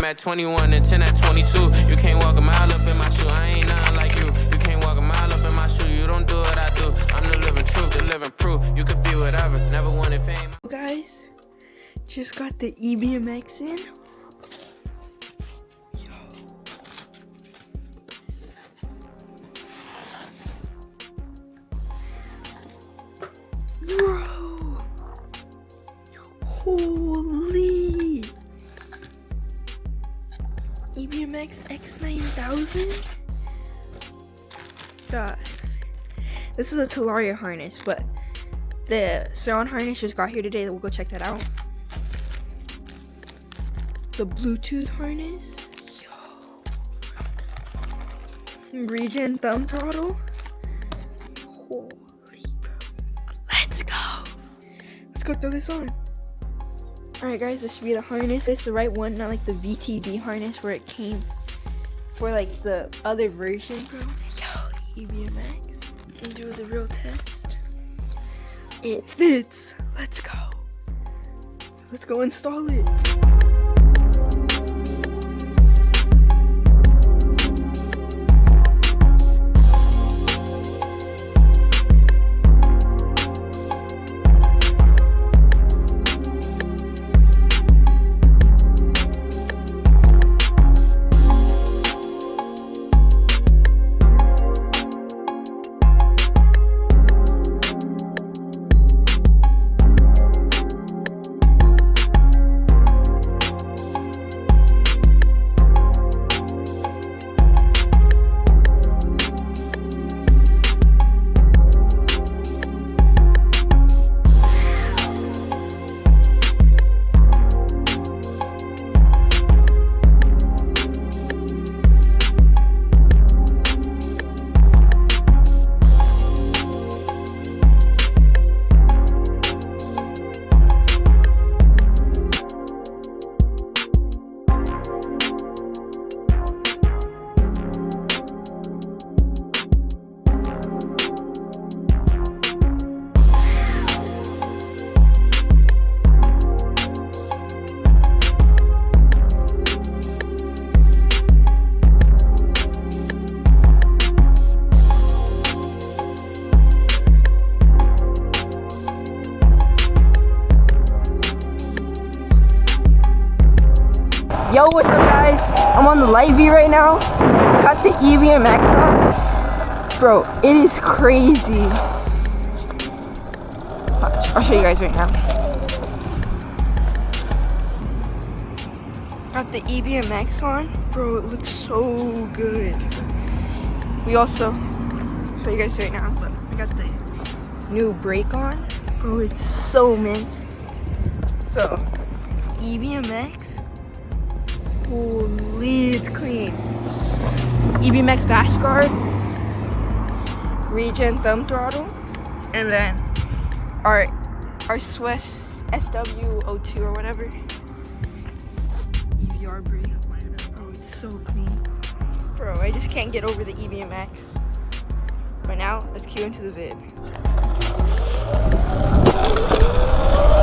at 21 and 10 at 22. You can't walk a mile up in my shoe. I ain't nothing like you. You can't walk a mile up in my shoe. You don't do what I do. I'm the living truth, the living proof. You could be whatever. Never wanted fame. Guys, just got the Ebmx in. Bro, holy Ebmx X9000. God, this is a Talaria harness, but the Surron harness just got here today. We'll go check that out. The Bluetooth harness, yo, regen thumb throttle. Holy bro, let's go throw this on. Alright guys, this should be the harness. It's the right one, not like the VTD harness where it came for like the other version, bro. Yo, Ebmx, and do the real test. It fits. Let's go install it. Yo, what's up guys? I'm on the light view right now. Got the Ebmx on. Bro, it is crazy. Watch, I'll show you guys right now. Got the Ebmx on. Bro, it looks so good. We also, show you guys right now, but I got the new brake on. Bro, it's so mint. So, Ebmx. Holy, it's clean. Ebmx bash guard, regen thumb throttle, and then our Swiss SW02 or whatever. EVR brake. Bro, it's so clean. Bro, I just can't get over the Ebmx. But now, let's cue into the vid.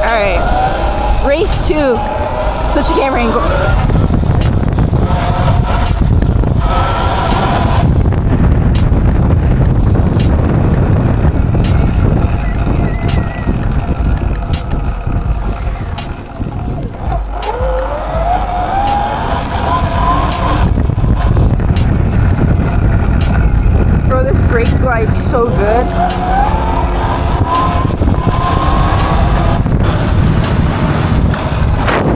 Alright, race 2. Switch the camera angle. Brake glide's so good.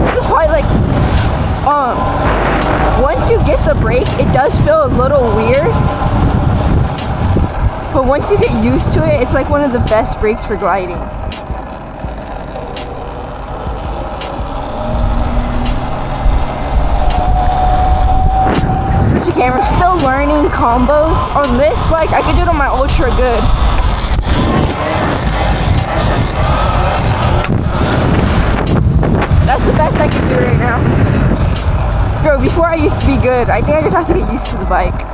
This is probably like, once you get the brake, it does feel a little weird. But once you get used to it, it's like one of the best brakes for gliding. Switch the camera. Still learning combos on this bike. I can do it on my Ultra good. That's the best I can do right now. Bro, before I used to be good. I think I just have to get used to the bike.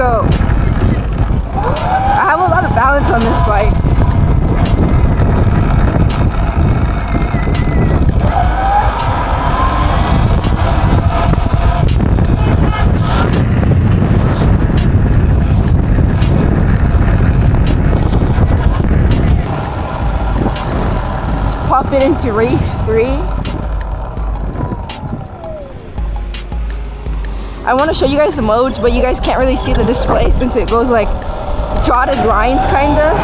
go. I have a lot of balance on this bike. Let's pop it into race 3. I want to show you guys the modes, but you guys can't really see the display since it goes like dotted lines kinda.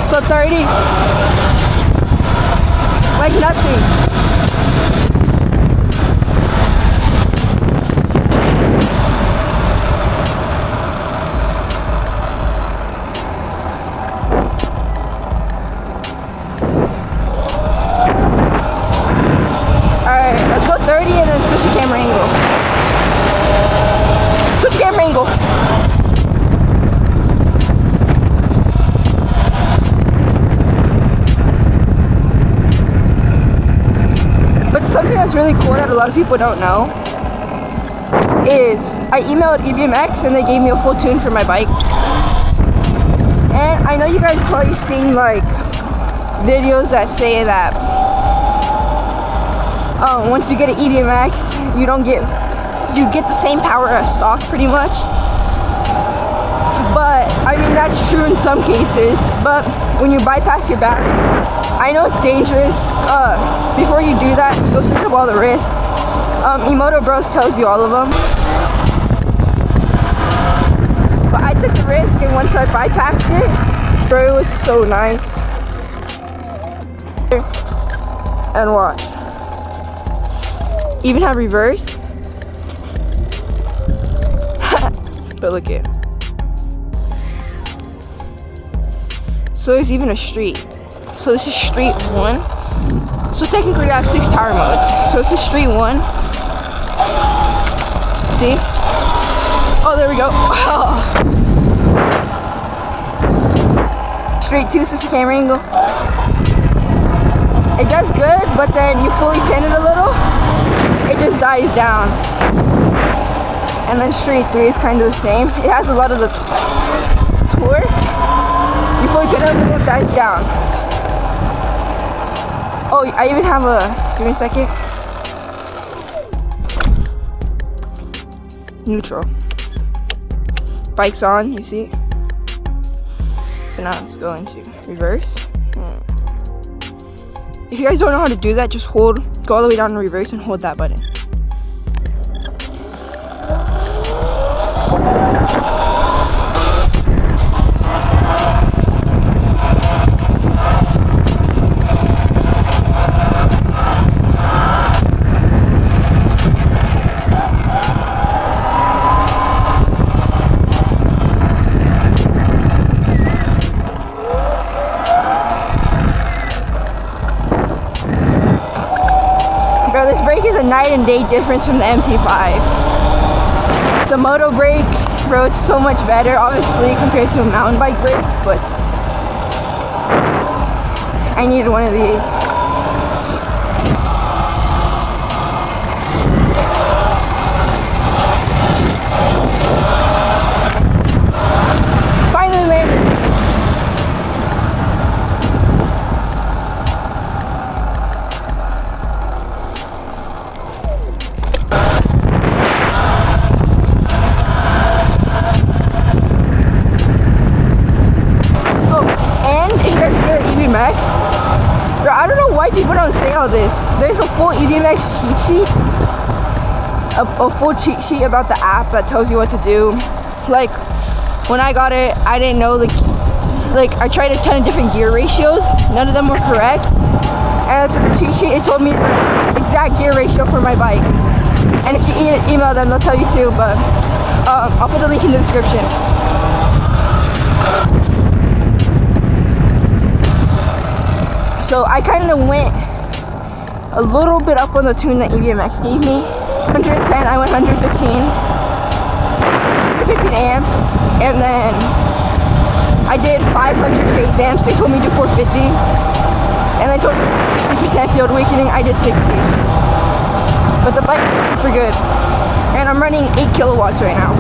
So 30, like nothing. Alright, let's go 30 and then switch the camera angle. Switch the camera angle. But something that's really cool that a lot of people don't know is I emailed Ebmx and they gave me a full tune for my bike. And I know you guys probably seen like videos that say that once you get an Ebmx, you get the same power as stock pretty much. But I mean that's true in some cases, but when you bypass your battery, I know it's dangerous. Before you do that, go search up all the risks. Emoto Bros tells you all of them. But I took the risk, and once I bypassed it, bro, it was so nice. And watch. Even have reverse. But look at. So there's even a street. So this is street 1. So technically I have 6 power modes. So this is street 1. See? Oh, there we go. Street 2, switch the camera angle. It does good, but then you fully pin it a little, it just dies down. And then street 3 is kind of the same. It has a lot of the torque. You fully pin it a little, it dies down. Oh, I even have a, give me a second. Neutral. Bike's on, you see? So now let's go into reverse. If you guys don't know how to do that, just go all the way down to reverse and hold that button. Bro, this brake is a night and day difference from the MT5. It's a moto brake, bro, it's so much better, obviously, compared to a mountain bike brake, but I needed one of these. Finally landed. Ebmx. Bro, I don't know why people don't say all this. There's a full Ebmx cheat sheet. A full cheat sheet about the app that tells you what to do. Like, when I got it, I didn't know, like I tried a ton of different gear ratios. None of them were correct. And at the cheat sheet, it told me the exact gear ratio for my bike. And if you email them, they'll tell you too, but I'll put the link in the description. So I kind of went a little bit up on the tune that Ebmx gave me. 110, I went 115 amps, and then I did 500 phase amps. They told me to do 450, and they told me 60% field weakening. I did 60, but the bike is super good, and I'm running 8 kilowatts right now.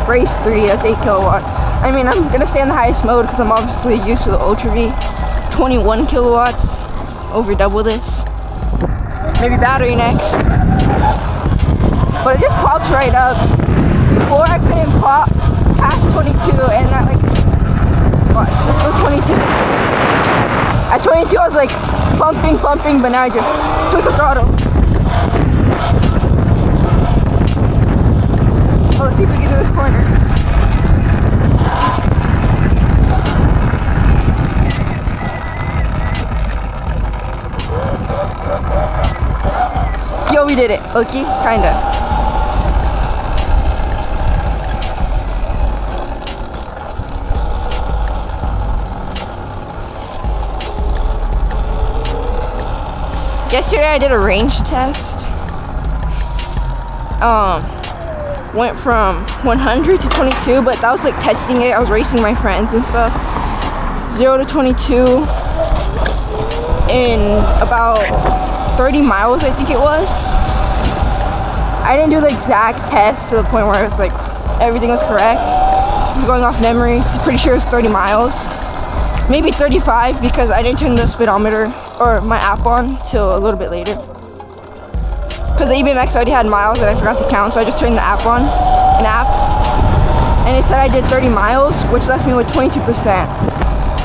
race 3, that's 8 kilowatts. I mean, I'm gonna stay in the highest mode because I'm obviously used to the Ultra V. 21 kilowatts, it's over double this. Maybe battery next. But it just pops right up. Before I couldn't pop past 22, and at like, watch, let's go 22. At 22 I was like pumping, but now I just twist the throttle. Oh, let's see if we can do this corner. Yo, we did it. Okay, kinda. Yesterday I did a range test. Went from 100 to 22, but that was like testing it. I was racing my friends and stuff. 0 to 22 in about 30 miles, I think it was. I didn't do the exact test to the point where it was like everything was correct. This is going off memory. I'm pretty sure it was 30 miles. Maybe 35 because I didn't turn the speedometer or my app on till a little bit later. Because the Ebmx already had miles that I forgot to count, so I just turned the app on, and it said I did 30 miles, which left me with 22%.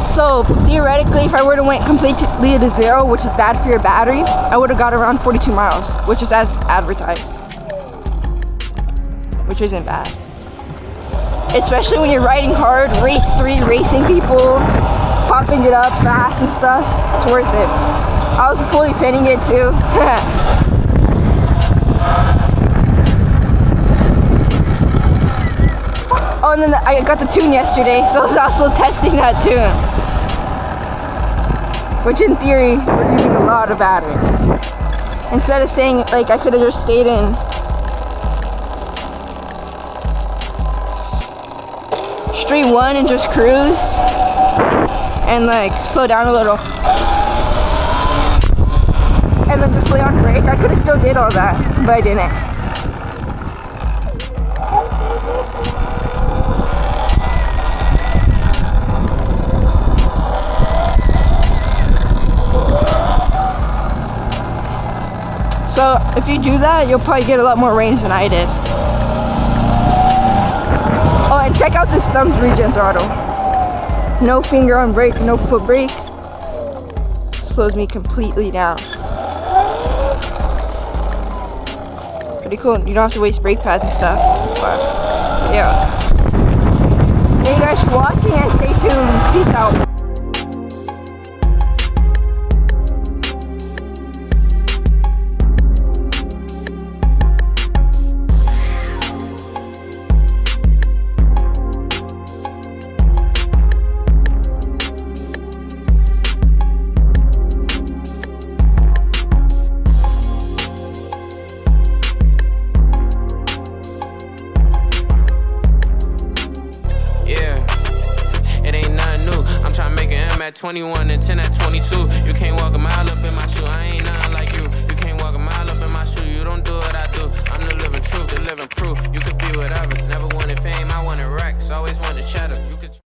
So theoretically, if I were to went completely to 0, which is bad for your battery, I would have got around 42 miles, which is as advertised, which isn't bad. Especially when you're riding hard, race 3, racing people, popping it up fast and stuff, it's worth it. I was fully pinning it too. Oh, and then I got the tune yesterday, so I was also testing that tune. Which in theory was using a lot of battery. Instead of saying like I could have just stayed in straight 1 and just cruised and like slow down a little. And then just lay on brake. I could have still did all that, but I didn't. So if you do that, you'll probably get a lot more range than I did. Oh, and check out this thumb regen throttle. No finger on brake, no foot brake. Slows me completely down. Pretty cool. You don't have to waste brake pads and stuff. But yeah. Thank you guys for watching and stay tuned. Peace out. At 21 and 10 at 22. You can't walk a mile up in my shoe. I ain't nothing like you. You can't walk a mile up in my shoe. You don't do what I do. I'm the living truth, the living proof. You could be whatever. Never wanted fame, I wanted racks. Always wanted cheddar. You could